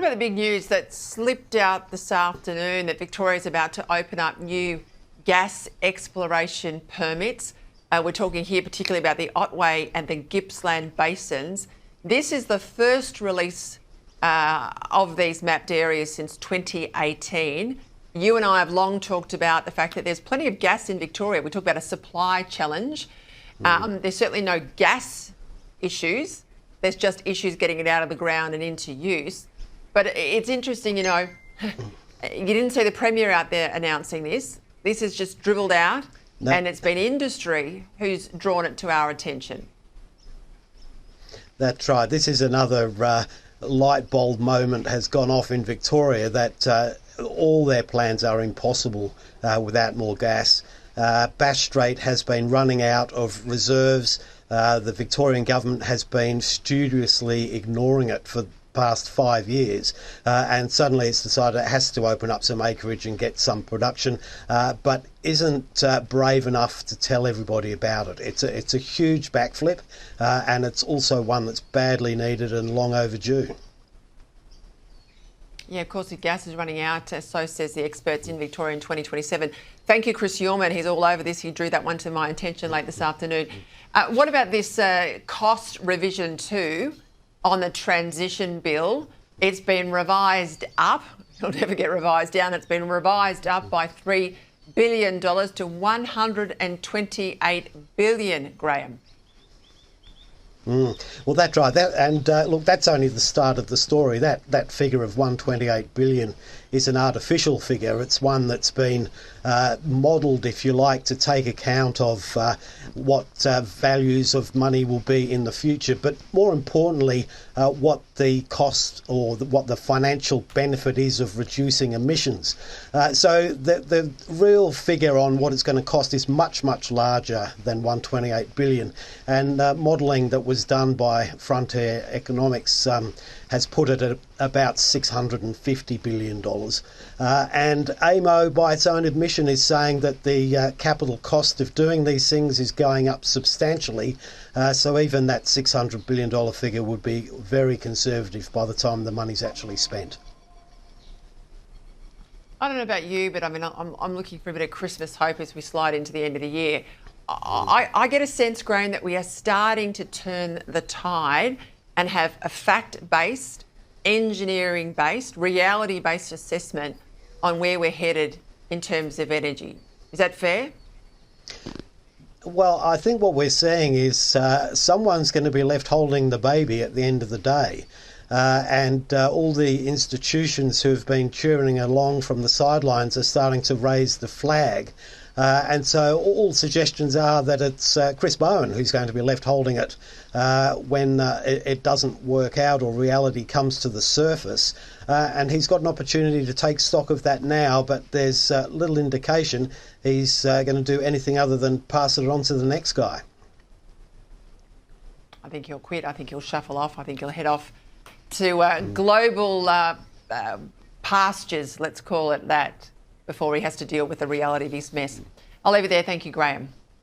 What about the big news that slipped out this afternoon that Victoria is about to open up new gas exploration permits? We're talking here particularly about the Otway and the Gippsland basins. This is the first release of these mapped areas since 2018. You and I have long talked about the fact that there's plenty of gas in Victoria. We talk about a supply challenge. There's certainly no gas issues. There's just issues getting it out of the ground and into use. But it's interesting, you know, you didn't see the Premier out there announcing this. This is just dribbled out, and it's been industry who's drawn it to our attention. That's right. This is another light bulb moment has gone off in Victoria that all their plans are impossible without more gas. Bass Strait has been running out of reserves. The Victorian government has been studiously ignoring it for past 5 years, and suddenly it's decided it has to open up some acreage and get some production, but isn't brave enough to tell everybody about it. It's a huge backflip, and it's also one that's badly needed and long overdue. Yeah, of course, the gas is running out, so says the experts in Victoria in 2027. Thank you, Chris Yorman. He's all over this. He drew that one to my attention late this afternoon. What about this cost revision 2 on the transition bill? It's been revised up. It'll never get revised down. It's been revised up by $3 billion to $128 billion, Graham. Well, that's right. Look, that's only the start of the story. That figure of $128 billion is an artificial figure. It's one that's been modelled, if you like, to take account of what values of money will be in the future, but more importantly, what the cost or what the financial benefit is of reducing emissions. So the real figure on what it's going to cost is much, much larger than $128 billion. And modelling that was done by Frontier Economics has put it at about $650 billion. And AMO, by its own admission, is saying that the capital cost of doing these things is going up substantially. So even that $600 billion figure would be very conservative by the time the money's actually spent. I don't know about you, but I mean, I'm looking for a bit of Christmas hope as we slide into the end of the year. I get a sense, Graham, that we are starting to turn the tide and have a fact-based, engineering-based, reality-based assessment on where we're headed in terms of energy. Is that fair? Well, I think what we're seeing is someone's going to be left holding the baby at the end of the day. And all the institutions who've been cheering along from the sidelines are starting to raise the flag. And so all suggestions are that it's Chris Bowen who's going to be left holding it when it doesn't work out or reality comes to the surface. And he's got an opportunity to take stock of that now, but there's little indication he's going to do anything other than pass it on to the next guy. I think he'll quit. I think he'll shuffle off. I think he'll head off to global pastures, let's call it that, before he has to deal with the reality of his mess. I'll leave it there. Thank you, Graham.